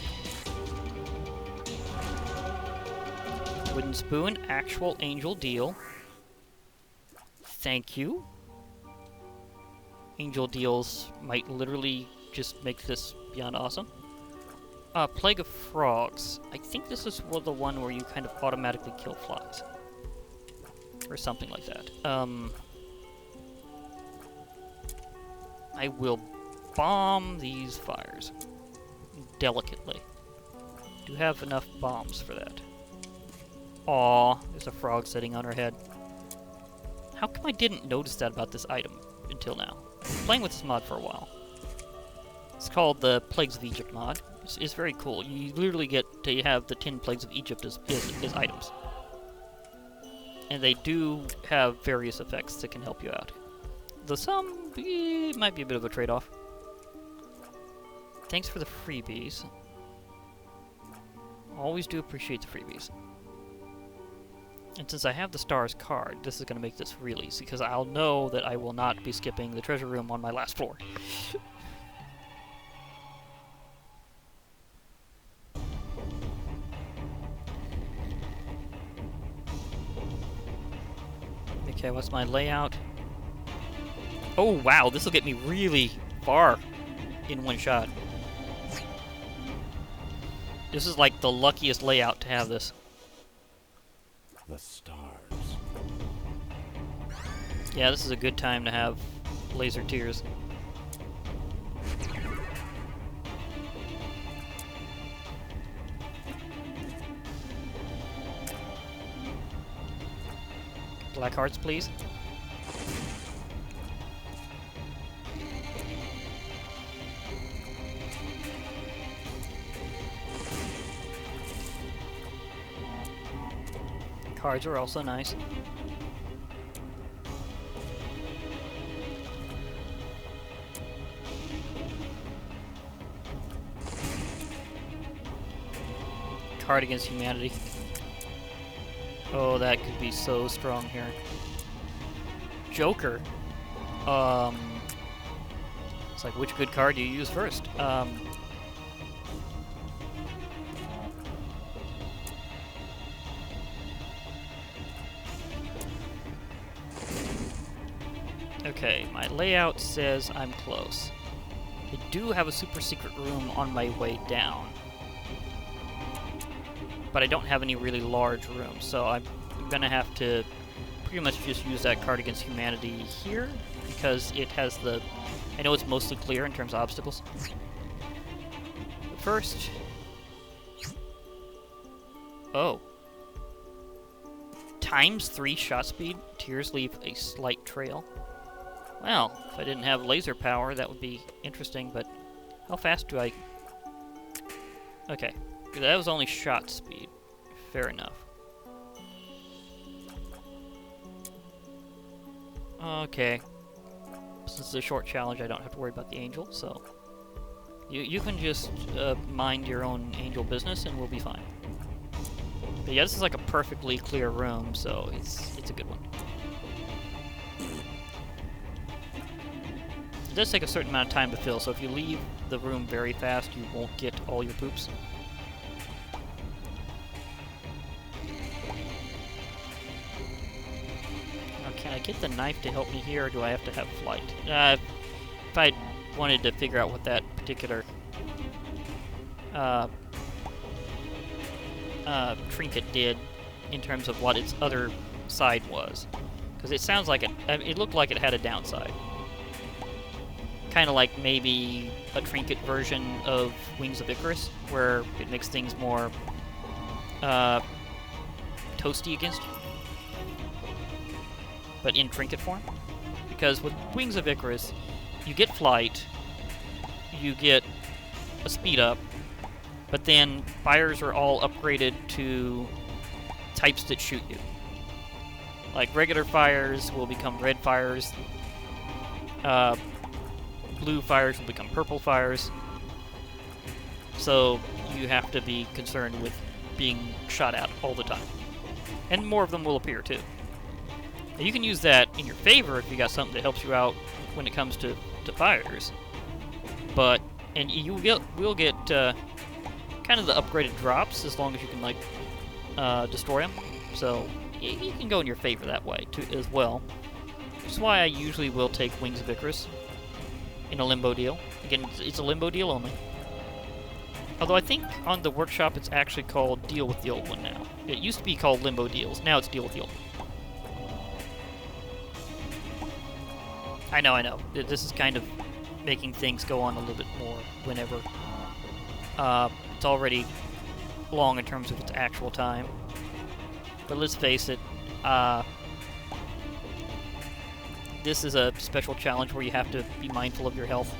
Wooden spoon, actual angel deal. Thank you. angel deals might literally just make this beyond awesome. Plague of Frogs. I think this is the one where you kind of automatically kill flies. Or something like that. I will bomb these fires. Delicately. Do have enough bombs for that. Aw, there's a frog sitting on her head. How come I didn't notice that about this item until now? I've been playing with this mod for a while. It's called the Plagues of Egypt mod. It's very cool. You literally get to have the 10 Plagues of Egypt as items. And they do have various effects that can help you out. Though some might be a bit of a trade-off. Thanks for the freebies. Always do appreciate the freebies. And since I have the stars card, this is going to make this real easy, because I'll know that I will not be skipping the treasure room on my last floor. Okay, what's my layout? Oh wow, this will get me really far in one shot. This is like the luckiest layout to have this. The stars. Yeah, this is a good time to have laser tears. Black hearts, please. Cards are also nice. Card against humanity. Oh, that could be so strong here. Joker. It's like, which good card do you use first? Okay, my layout says I'm close. I do have a super secret room on my way down. But I don't have any really large rooms, so I'm gonna have to pretty much just use that card against humanity here, because it has the... I know it's mostly clear in terms of obstacles. But first... Oh. ×3 shot speed, tears leave a slight trail. Well, if I didn't have laser power, that would be interesting, but how fast do I... Okay, that was only shot speed. Fair enough. Okay. Since it's a short challenge, I don't have to worry about the angel, so... You can just mind your own angel business, and we'll be fine. But yeah, this is like a perfectly clear room, so it's a good one. It does take a certain amount of time to fill, so if you leave the room very fast, you won't get all your poops. Now, can I get the knife to help me here, or do I have to have flight? If I wanted to figure out what that particular trinket did in terms of what its other side was. Because it sounds like it looked like it had a downside. Kind of like maybe a trinket version of Wings of Icarus, where it makes things more toasty against you. But in trinket form. Because with Wings of Icarus, you get flight, you get a speed up, but then fires are all upgraded to types that shoot you. Like regular fires will become red fires, blue fires will become purple fires, so you have to be concerned with being shot at all the time. And more of them will appear too. Now, you can use that in your favor if you got something that helps you out when it comes to fires. But, and you will get kind of the upgraded drops as long as you can, like, destroy them. So, you can go in your favor that way too, as well. Which is why I usually will take Wings of Icarus. in a limbo deal. Again, it's a limbo deal only. Although I think on the workshop it's actually called Deal with the Old One now. It used to be called Limbo Deals. Now it's Deal with the Old One. I know. This is kind of making things go on a little bit more whenever. It's already long in terms of its actual time. But let's face it, this is a special challenge where you have to be mindful of your health.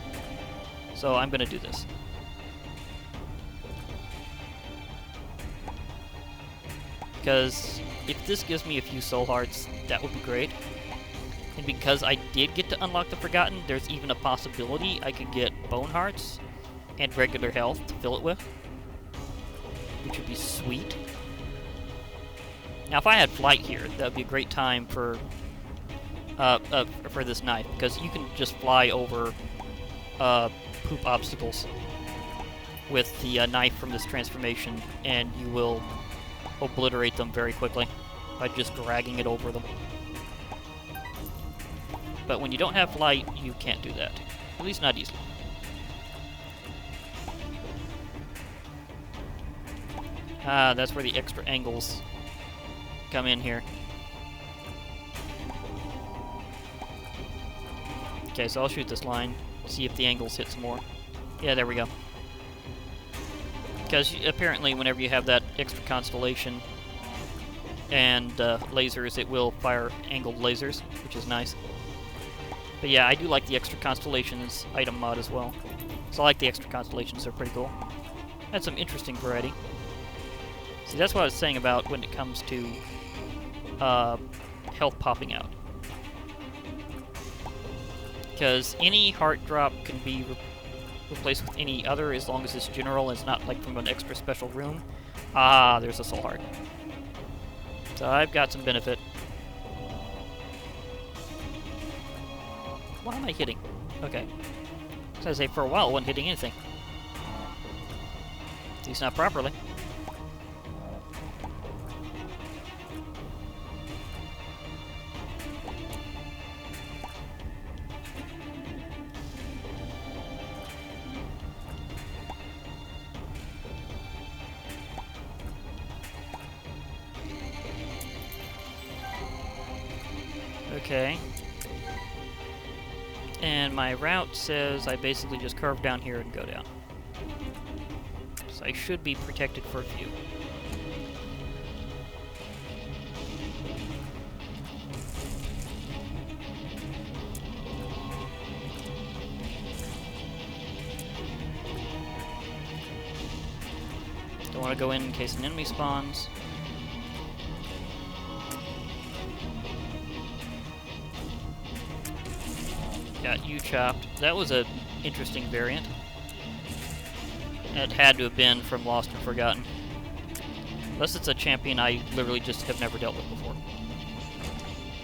So I'm going to do this. Because if this gives me a few soul hearts, that would be great. And because I did get to unlock the Forgotten, there's even a possibility I could get bone hearts and regular health to fill it with, which would be sweet. Now, if I had flight here, that would be a great time for this knife, because you can just fly over poop obstacles with the knife from this transformation, and you will obliterate them very quickly by just dragging it over them. But when you don't have flight, you can't do that. At least not easily. That's where the extra angles come in here. Okay, so I'll shoot this line, see if the angles hit some more. Yeah, there we go. Because apparently whenever you have that extra constellation and lasers, it will fire angled lasers, which is nice. But yeah, I do like the extra constellations item mod as well. So I like the extra constellations, they're pretty cool. That's some interesting variety. See, that's what I was saying about when it comes to health popping out. Because any heart drop can be replaced with any other as long as it's general and it's not like from an extra special room. Ah, there's a soul heart. So I've got some benefit. Why am I hitting? Okay. So I say for a while I wasn't hitting anything. At least not properly. Okay. And my route says I basically just curve down here and go down. So I should be protected for a few. Don't want to go in case an enemy spawns. Got you chopped. That was an interesting variant. It had to have been from Lost and Forgotten. Unless it's a champion I literally just have never dealt with before.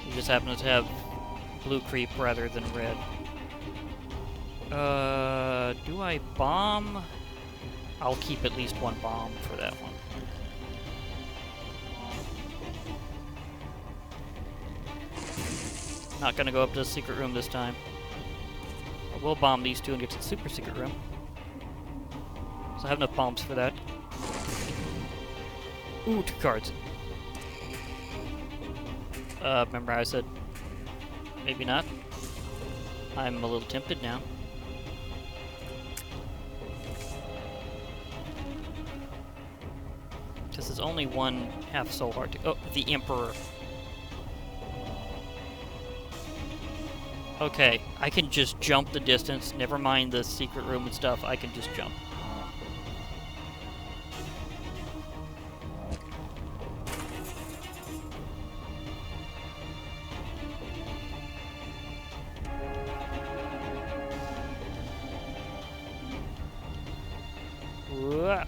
It just happens to have blue creep rather than red. Do I bomb? I'll keep at least one bomb for that one. Not gonna go up to the secret room this time. We'll bomb these two and get to the super secret room. So I have enough bombs for that. Ooh, 2 cards. Remember I said maybe not? I'm a little tempted now. Because there's only one half soul heart to... Oh, the Emperor. Okay, I can just jump the distance. Never mind the secret room and stuff. I can just jump. Whoa.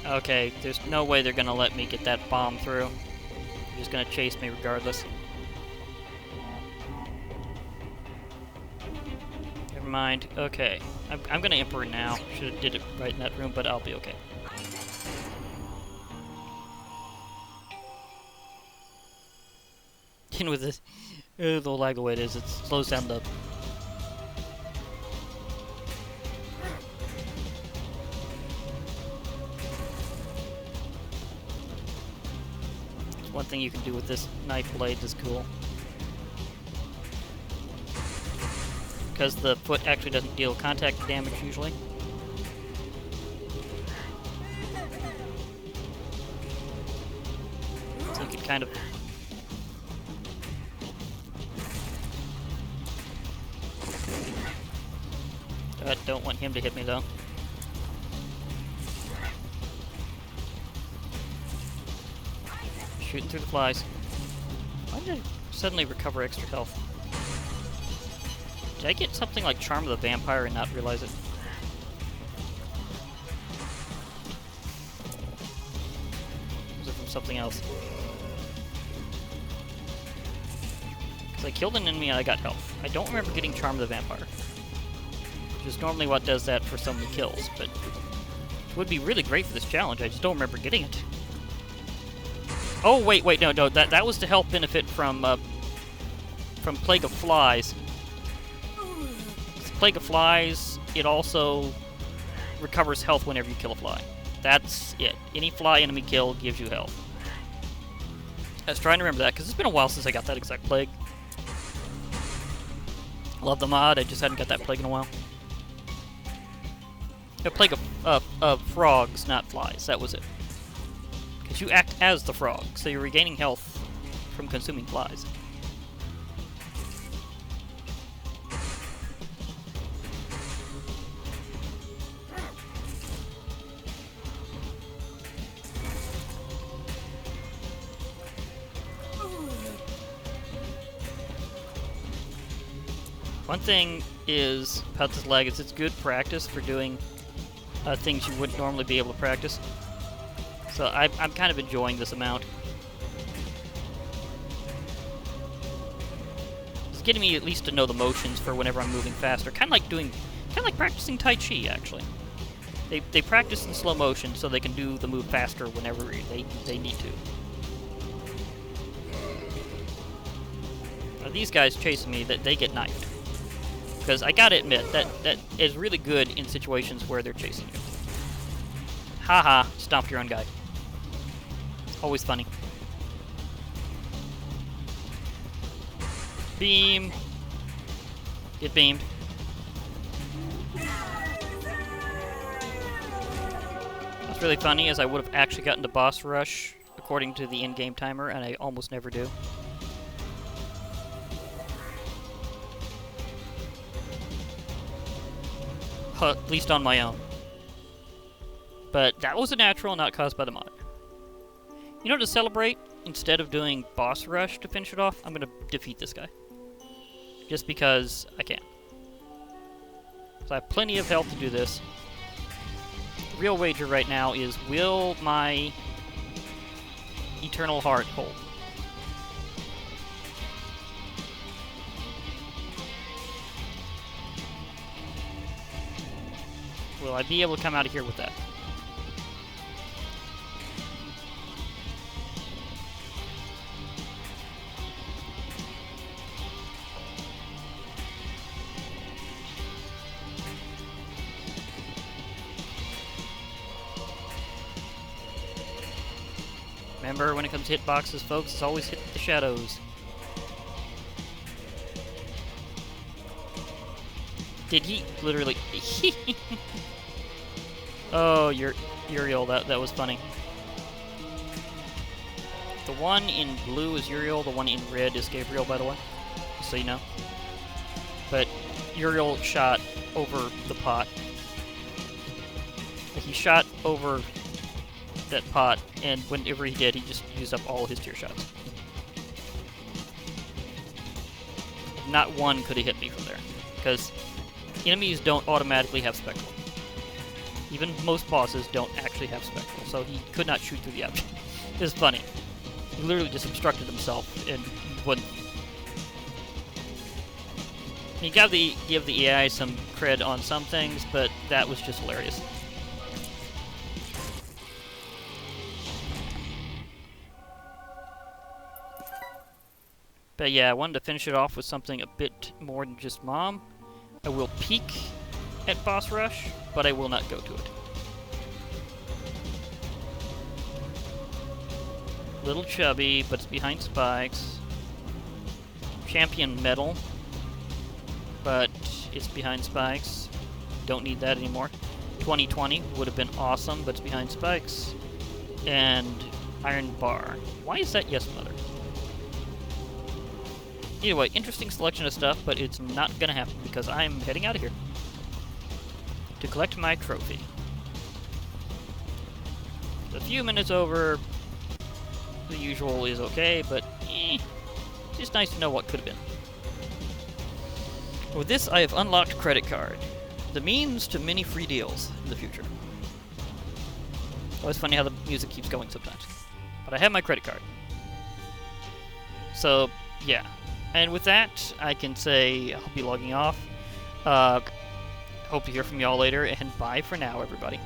Okay, there's no way they're gonna let me get that bomb through. They're just gonna chase me regardless. Never mind. Okay, I'm gonna Emperor now. Should have did it right in that room, but I'll be okay. In with this The lag the way it is, it slows down the... One thing you can do with this knife blade is cool. Because the foot actually doesn't deal contact damage usually. So you can kind of... I don't want him to hit me though. Shooting through the flies. Why did I suddenly recover extra health? Did I get something like Charm of the Vampire and not realize it? Or was it from something else? Because I killed an enemy and I got health. I don't remember getting Charm of the Vampire. Which is normally what does that for so many kills, but it would be really great for this challenge. I just don't remember getting it. Oh, wait, no, that was to help benefit from Plague of Flies. Plague of Flies, it also recovers health whenever you kill a fly. That's it. Any fly enemy kill gives you health. I was trying to remember that, because it's been a while since I got that exact plague. Love the mod, I just hadn't got that plague in a while. A plague of frogs, not flies, that was it. Because you act as the frog, so you're regaining health from consuming flies. One thing is about this lag is it's good practice for doing things you wouldn't normally be able to practice. So I'm kind of enjoying this amount. It's getting me at least to know the motions for whenever I'm moving faster. Kind of like practicing Tai Chi, actually. They practice in slow motion so they can do the move faster whenever they need to. Now these guys chasing me, they get knifed. Because I gotta admit, that is really good in situations where they're chasing you. Haha, stomped your own guy. Always funny. Beam. Get beamed. What's really funny is I would have actually gotten to boss rush according to the in-game timer, and I almost never do. At least on my own. But that was a natural, not caused by the mod. You know, to celebrate, instead of doing boss rush to finish it off, I'm going to defeat this guy. Just because I can. So I have plenty of health to do this. The real wager right now is, will my Eternal Heart hold? Will I be able to come out of here with that? Remember, when it comes to hitboxes, folks, it's always hit the shadows. Did he literally... Oh, Uriel, that was funny. The one in blue is Uriel, the one in red is Gabriel, by the way. Just so you know. But Uriel shot over the pot. He shot over that pot, and whenever he did, he just used up all his tear shots. Not one could have hit me from there, because enemies don't automatically have Spectral. Even most bosses don't actually have Spectral, so he could not shoot through the object. It was funny. He literally just obstructed himself and wouldn't. You gotta give the AI some cred on some things, but that was just hilarious. But yeah, I wanted to finish it off with something a bit more than just Mom. I will peek at Boss Rush, but I will not go to it. Little chubby, but it's behind spikes. Champion metal, but it's behind spikes. Don't need that anymore. 2020 would have been awesome, but it's behind spikes. And Iron Bar. Why is that Yes Mother? Either way, interesting selection of stuff, but it's not gonna happen because I'm heading out of here to collect my trophy. A few minutes over, the usual is okay, but just nice to know what could have been. With this, I have unlocked Credit Card, the means to many free deals in the future. Always funny how the music keeps going sometimes. But I have my credit card. So, yeah. And with that, I can say I'll be logging off. Hope to hear from y'all later, and bye for now, everybody.